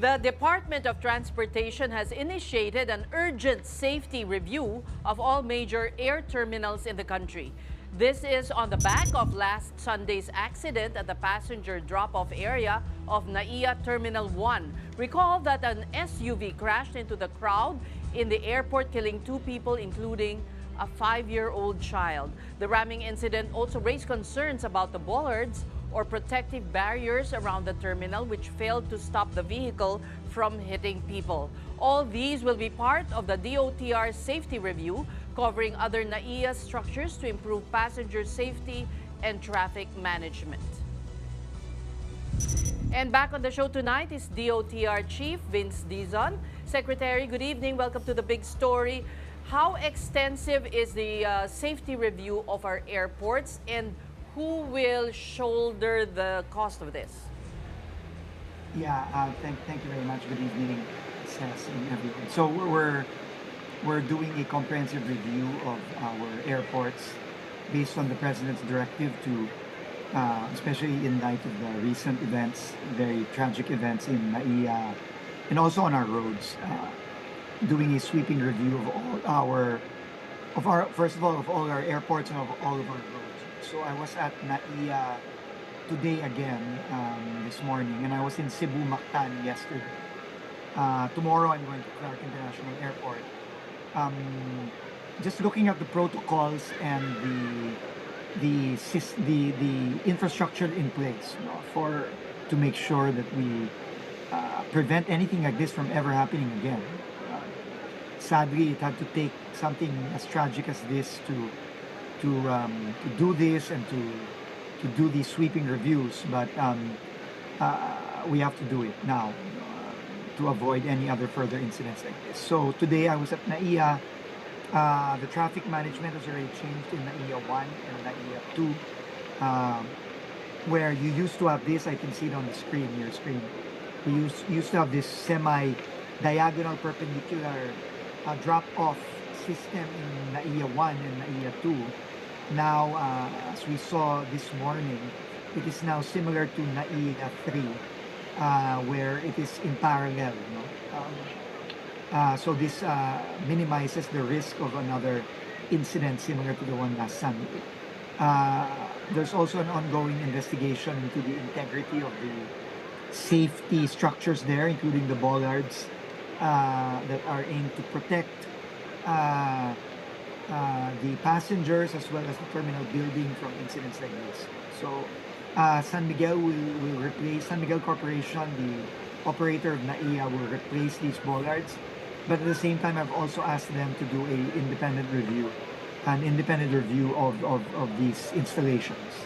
The Department of Transportation has initiated an urgent safety review of all major air terminals in the country. This is on the back of last Sunday's accident at the passenger drop-off area of NAIA Terminal 1. Recall that an SUV crashed into the crowd in the airport, killing 2 people, including a 5-year-old child. The ramming incident also raised concerns about the bollards or protective barriers around the terminal, which failed to stop the vehicle from hitting people. All these will be part of the DOTR safety review, covering other NAIA structures to improve passenger safety and traffic management. And back on the show tonight is DOTR Chief Vince Dizon. Secretary, good evening. Welcome to the big story. How extensive is the safety review of our airports, and who will shoulder the cost of this? Yeah, thank you very much. Good evening, Seth and everyone. So we're doing a comprehensive review of our airports based on the President's directive to, especially in light of the recent events, very tragic events in NAIA, and also on our roads, doing a sweeping review of first of all, of all our airports and of all of our roads. So I was at NAIA today again, this morning, and I was in Cebu, Mactan yesterday. Tomorrow I'm going to Clark International Airport. Just looking at the protocols and the infrastructure in place, to make sure that we prevent anything like this from ever happening again. Sadly, it had to take something as tragic as this to do this and to do these sweeping reviews, but we have to do it now to avoid any other further incidents like this. So today I was at NAIA. The traffic management has already changed in NAIA 1 and NAIA 2, where you used to have this. I can see it on the screen, your screen. We used to have this semi-diagonal perpendicular drop-off system in NAIA 1 and NAIA 2. Now, as we saw this morning, it is now similar to NAIA 3, where it is in parallel. So this minimizes the risk of another incident similar to the one last Sunday. There's also an ongoing investigation into the integrity of the safety structures there, including the bollards that are aimed to protect the passengers as well as the terminal building from incidents like this. So San Miguel will replace, San Miguel Corporation, the operator of NAIA, will replace these bollards. But at the same time, I've also asked them to do an independent review of these installations.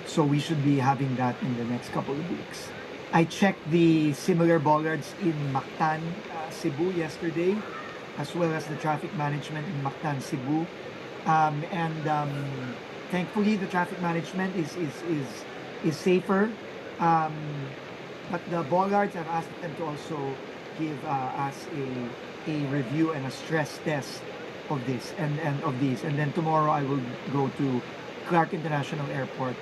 So we should be having that in the next couple of weeks. I checked the similar bollards in Mactan, Cebu yesterday, as well as the traffic management in Mactan, Cebu. Thankfully, the traffic management is safer. But the bollards, I've asked them to also give us a review and a stress test of this and of these. And then tomorrow I will go to Clark International Airport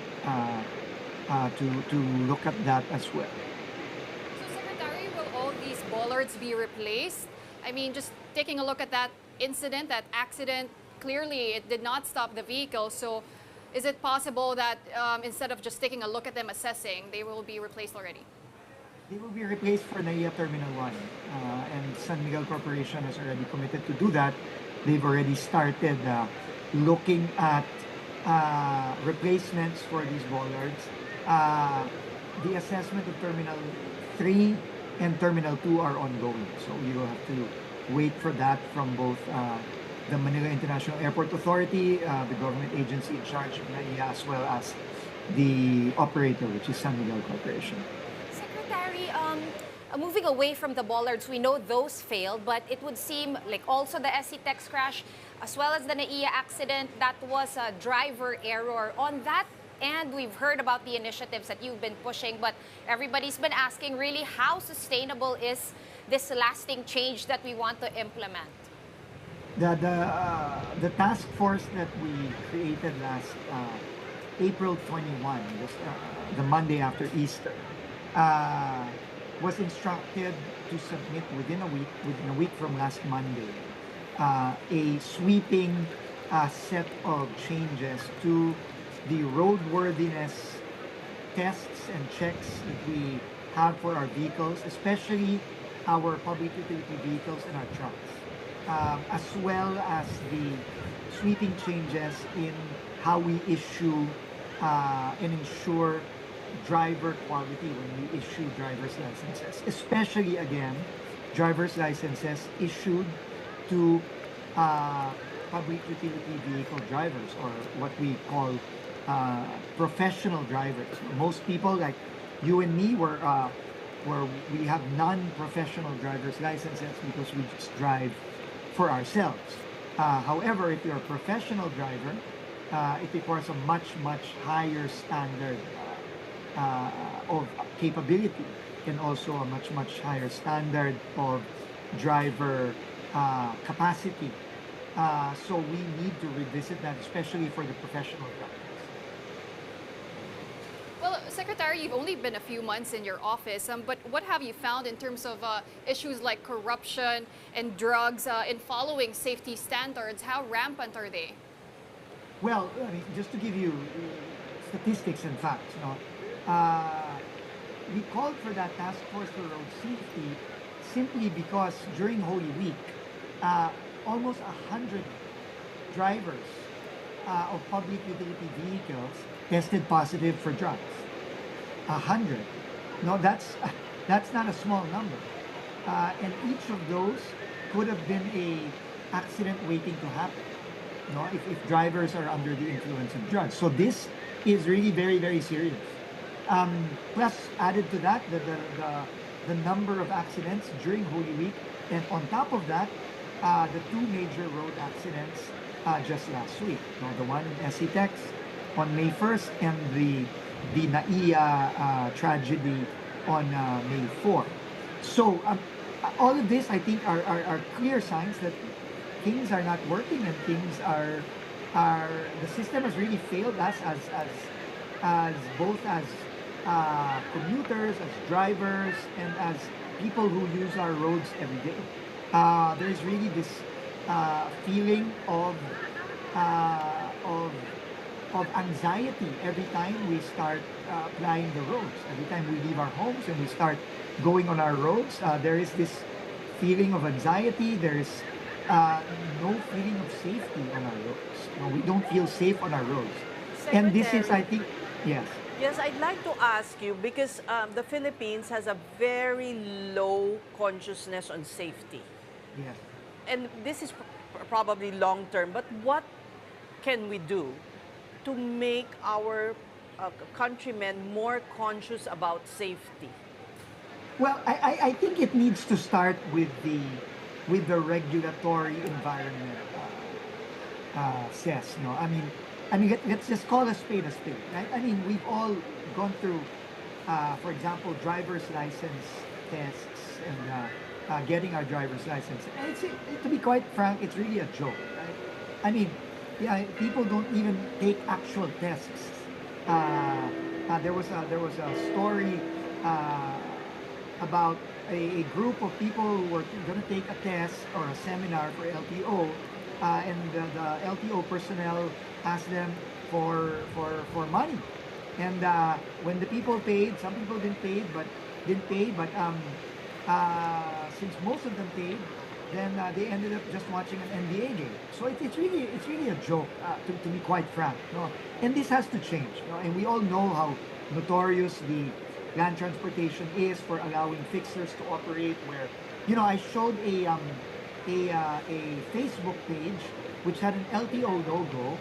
to look at that as well. So, Secretary, will all these bollards be replaced? I mean, just taking a look at that incident, that accident, clearly it did not stop the vehicle. So is it possible that instead of just taking a look at them, assessing, they will be replaced already? They will be replaced for NAIA Terminal 1, and San Miguel Corporation has already committed to do that. They've already started looking at replacements for these bollards. The assessment of Terminal 3 and Terminal 2 are ongoing, so we will have to wait for that from both the Manila International Airport Authority, the government agency in charge of NAIA, as well as the operator, which is San Miguel Corporation. Secretary, moving away from the bollards, we know those failed, but it would seem like also the SCTEX crash, as well as the NAIA accident, that was a driver error. On that end, we've heard about the initiatives that you've been pushing, but everybody's been asking really how sustainable is this lasting change that we want to implement? The task force that we created last April 21, the Monday after Easter, was instructed to submit within a week from last Monday, a sweeping set of changes to the roadworthiness tests and checks that we have for our vehicles, especially our public utility vehicles and our trucks, as well as the sweeping changes in how we issue and ensure driver quality when we issue driver's licenses, especially again driver's licenses issued to public utility vehicle drivers, or what we call professional drivers. Most people like you and me where we have non-professional driver's licenses because we just drive for ourselves. However, if you're a professional driver, it requires a much higher standard of capability, and also a much higher standard of driver capacity. So we need to revisit that, especially for the professional drivers. Well, Secretary, you've only been a few months in your office, but what have you found in terms of issues like corruption and drugs in following safety standards? How rampant are they? Well, I mean, just to give you statistics and facts, we called for that task force for road safety simply because during Holy Week, almost 100 drivers of public utility vehicles tested positive for drugs. 100. No, that's not a small number. And each of those could have been a accident waiting to happen. If drivers are under the influence of drugs. So this is really very serious. Plus, added to that, the number of accidents during Holy Week, and on top of that, the two major road accidents just last week. The one in SETEX on May 1st, and the NAIA tragedy on May 4th. So all of this, I think, are clear signs that things are not working, and things are the system has really failed us as both as commuters, as drivers, and as people who use our roads every day. There is really this feeling of anxiety every time we start applying the roads. Every time we leave our homes and we start going on our roads, there is this feeling of anxiety. There is no feeling of safety on our roads. We don't feel safe on our roads. And this is, I think, yes. Yes, I'd like to ask you, because the Philippines has a very low consciousness on safety. Yes. And this is probably long term, but what can we do to make our countrymen more conscious about safety? Well, I think it needs to start with the regulatory environment says. I mean, let's just call a spade, right? I mean, we've all gone through, for example, driver's license tests and getting our driver's license. And to be quite frank, it's really a joke, right? I mean, yeah, people don't even take actual tests. There was a story about a group of people who were going to take a test or a seminar for LTO, and the LTO personnel asked them for money. And when the people paid, some people didn't pay, but since most of them paid, then they ended up just watching an NBA game. So it's really a joke, to be quite frank. And this has to change. And we all know how notorious the land transportation is for allowing fixers to operate. Where, I showed a Facebook page which had an LTO logo,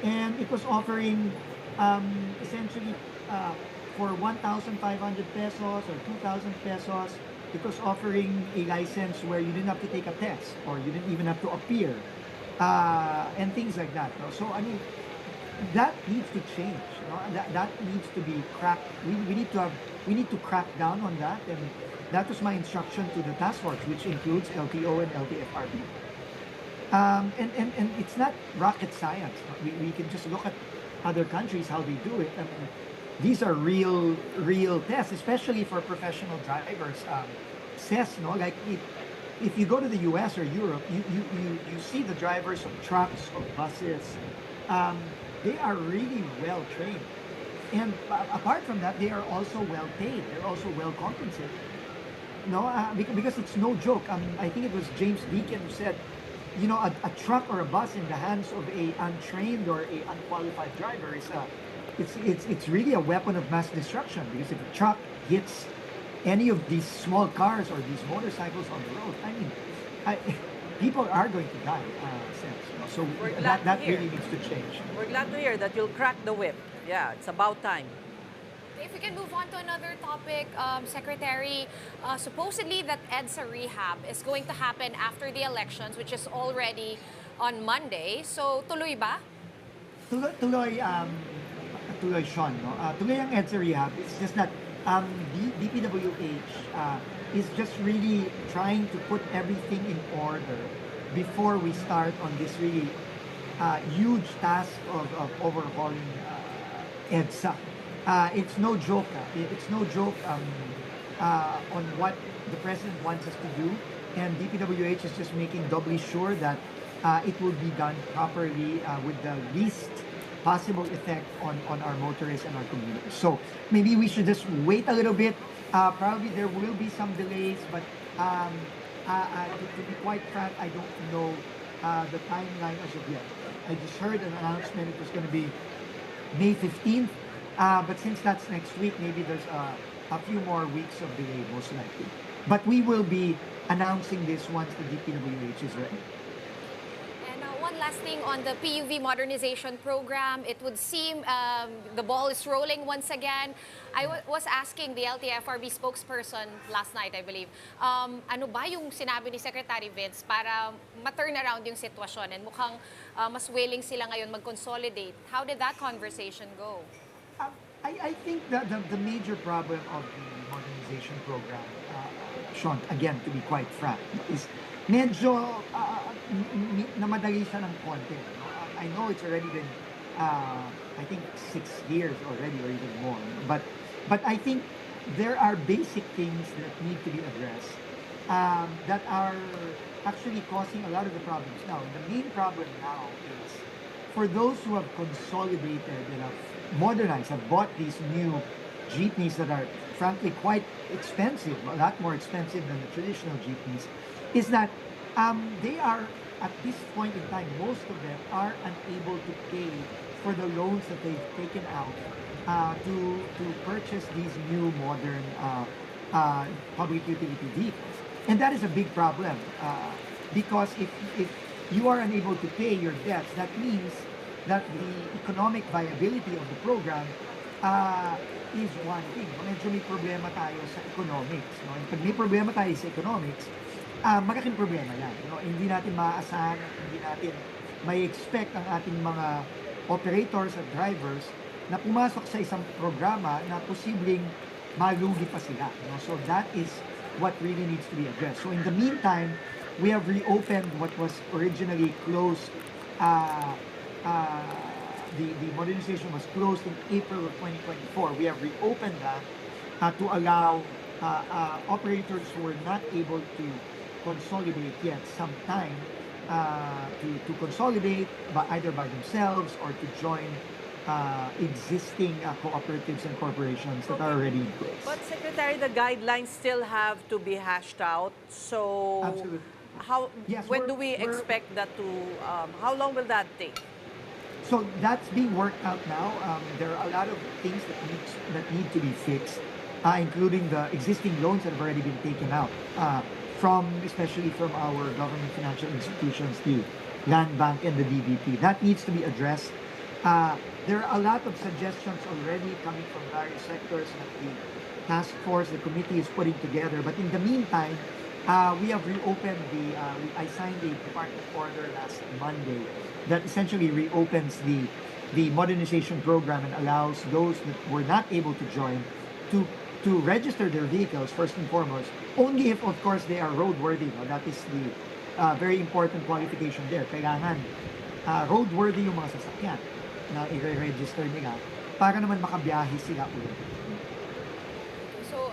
and it was offering essentially for 1,500 pesos or 2,000 pesos. It was offering a license where you didn't have to take a test, or you didn't even have to appear, and things like that. So I mean, that needs to change. That needs to be cracked. We need to crack down on that, and that was my instruction to the task force, which includes LTO and LTFRB. And it's not rocket science. We can just look at other countries, how they do it. I mean, these are real tests, especially for professional drivers. Says no, like if you go to the U.S. or Europe, you see the drivers of trucks or buses. Um, they are really well trained, and apart from that, they are also well paid. They're also well compensated. No, because it's no joke. I think it was James Deacon who said, a truck or a bus in the hands of a untrained or a unqualified driver is it's really a weapon of mass destruction. Because if a truck hits any of these small cars or these motorcycles on the road, I mean, I, people are going to die. So We're glad that to that hear. really needs to change. We're glad to hear that you'll crack the whip. Yeah, it's about time. If we can move on to another topic, Secretary, supposedly that EDSA rehab is going to happen after the elections, which is already on Monday. So, tuloy ba? Tuloy Sean, no? Tuloy ang EDSA rehab. It's just that DPWH is just really trying to put everything in order before we start on this really huge task of overhauling EDSA. It's no joke. It's no joke on what the president wants us to do, and DPWH is just making doubly sure that it will be done properly with the least possible effect on our motorists and our commuters. So maybe we should just wait a little bit. Probably there will be some delays, but to be quite frank, I don't know the timeline as of yet. I just heard an announcement it was going to be May 15th. But since that's next week, maybe there's a few more weeks of delay, most likely. But we will be announcing this once the DPWH is ready. And one last thing on the PUV modernization program, it would seem the ball is rolling once again. I was asking the LTFRB spokesperson last night, I believe, ano ba yung sinabi ni Secretary Vince para ma-turn around yung sitwasyon, and mukhang mas willing sila ngayon mag-consolidate. How did that conversation go? I think that the major problem of the modernization program, Sean, again, to be quite frank, is medyo namadali siya ng konti. No? I know it's already been, I think, 6 years already or even more. But I think there are basic things that need to be addressed that are actually causing a lot of the problems now. And the main problem now is for those who have consolidated and have modernized, have bought these new jeepneys that are frankly quite expensive, a lot more expensive than the traditional jeepneys, is that they are, at this point in time, most of them are unable to pay for the loans that they've taken out to purchase these new modern public utility vehicles. And that is a big problem because if you are unable to pay your debts, that means that the economic viability of the program is one thing. Medyo may problema tayo sa economics. No? And pag may problema tayo sa economics, malaking problema yan. No? Hindi natin maaasahan, hindi natin may expect ang ating mga operators at drivers na pumasok sa isang programa na posibleng malugi pa sila. No? So that is what really needs to be addressed. So in the meantime, we have reopened what was originally closed. The modernization was closed in April of 2024. We have reopened that to allow operators who were not able to consolidate yet some time to consolidate either by themselves or to join existing cooperatives and corporations that are already in place. But Secretary, the guidelines still have to be hashed out. So Absolutely. Yes, when do we we're- expect that to, how long will that take? So that's being worked out now. There are a lot of things that need to be fixed, including the existing loans that have already been taken out especially from our government financial institutions, the Land Bank and the DBP. That needs to be addressed. There are a lot of suggestions already coming from various sectors that the task force, the committee is putting together. But in the meantime, we have reopened I signed a department order last Monday that essentially reopens the modernization program and allows those that were not able to join to register their vehicles first and foremost, only if of course they are roadworthy. No? That is the very important qualification there. Kailangan roadworthy yung mga sasakyan na i-register nila para naman makabiyahe sila ulit. So,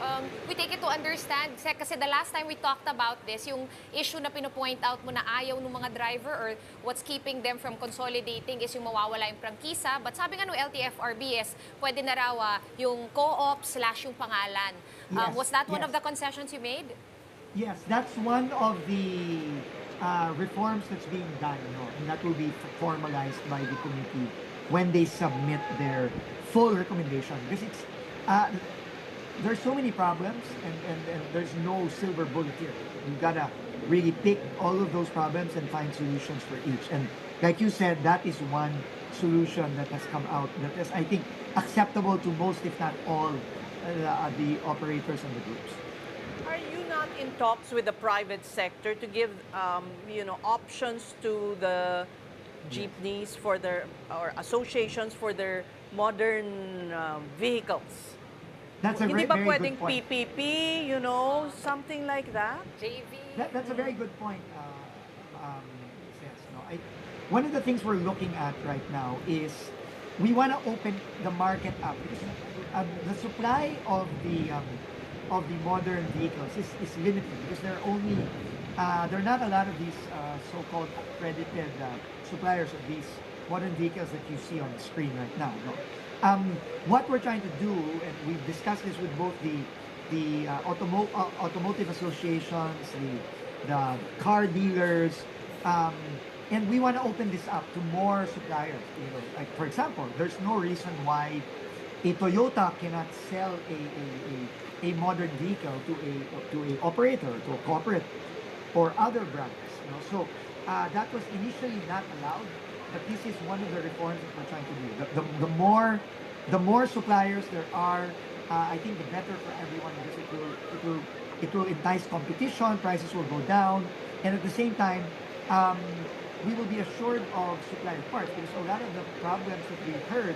we take it to understand, kasi the last time we talked about this, yung issue na pinopoint out mo na ayaw ng mga driver or what's keeping them from consolidating is yung mawawala yung prangkisa. But sabi nga ng LTFRB is, pwede na raw yung co-op / yung pangalan. Yes, Was that one yes. of the concessions you made? Yes, that's one of the reforms that's being done, and that will be formalized by the committee when they submit their full recommendation. Because there's so many problems, and there's no silver bullet here. You've got to really pick all of those problems and find solutions for each. And like you said, that is one solution that has come out that is, I think, acceptable to most, if not all, the operators and the groups. Are you not in talks with the private sector to give, options to the jeepneys for their, or associations for their modern vehicles? That's a Hindi very, ba very pwedeng good point. PPP, something like that? JV? That's a very good point, Seth. One of the things we're looking at right now is we want to open the market up because the supply of the modern vehicles is limited because there are not a lot of these so-called accredited suppliers of these modern vehicles that you see on the screen right now. No? What we're trying to do, and we've discussed this with both the automotive associations, the car dealers, and we want to open this up to more suppliers. Like for example, there's no reason why a Toyota cannot sell a modern vehicle to a operator, to a corporate, or other brands. So that was initially not allowed. But this is one of the reforms that we're trying to do. The more suppliers there are, I think the better for everyone because it will entice competition, prices will go down, and at the same time, we will be assured of supply of parts because a lot of the problems that we heard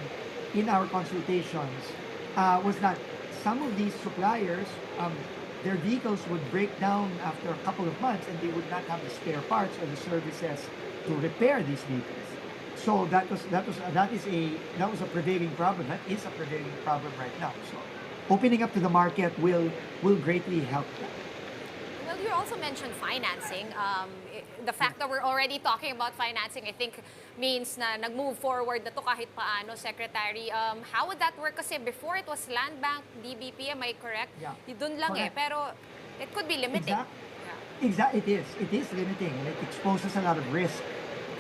in our consultations was that some of these suppliers, their vehicles would break down after a couple of months and they would not have the spare parts or the services to repair these vehicles. So that was a prevailing problem. That is a prevailing problem right now. So opening up to the market will greatly help that. Well, you also mentioned financing. The fact that we're already talking about financing, I think, means na nag-move forward na to kahit paano, Secretary. How would that work? Kasi before it was Land Bank, DBP, am I correct? Yeah. Doon lang Correct. pero it could be limiting. It is limiting, and it exposes a lot of risk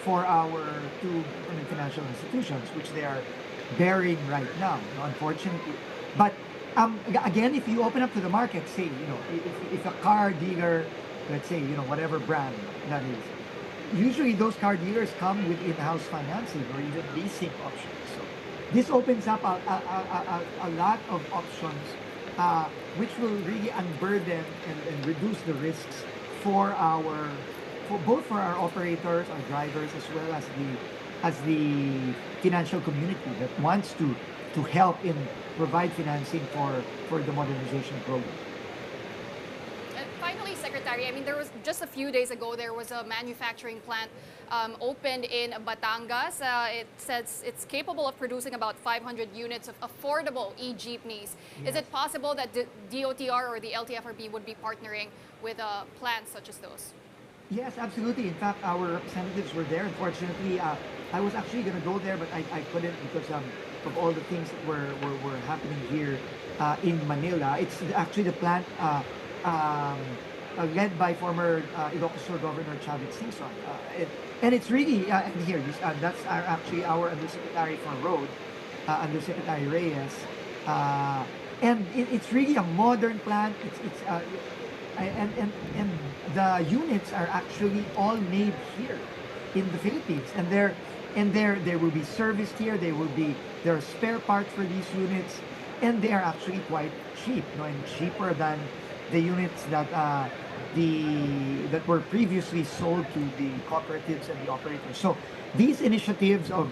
for our two financial institutions, which they are bearing right now, unfortunately. But again, if you open up to the market, say, if a car dealer, let's say, whatever brand that is, usually those car dealers come with in-house financing or even leasing options. So this opens up a lot of options, which will really unburden and reduce the risks for both for our operators, our drivers, as well as the financial community that wants to help in provide financing for the modernization program. And finally, Secretary, I mean, there was just a few days ago, there was a manufacturing plant opened in Batangas. It says it's capable of producing about 500 units of affordable e-jeepneys. Yes. Is it possible that the DOTR or the LTFRB would be partnering with plants such as those? Yes, absolutely. In fact, our representatives were there. Unfortunately, I was actually going to go there, but I couldn't because of all the things that were happening here in Manila. It's actually the plant led by former Ilocos Sur Governor Vince Dizon. And it's really, and here, that's actually our Undersecretary for Road, Undersecretary Reyes. And it's really a modern plant. And the units are actually all made here in the Philippines, and they will be serviced here. There are spare parts for these units, and they are actually quite cheap, and cheaper than the units that were previously sold to the cooperatives and the operators. So these initiatives of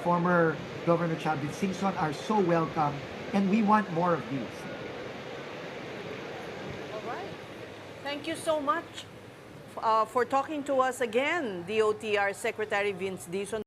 former Governor Vince Dizon are so welcome, and we want more of these. Thank you so much for talking to us again, DOTR Secretary Vince Dizon.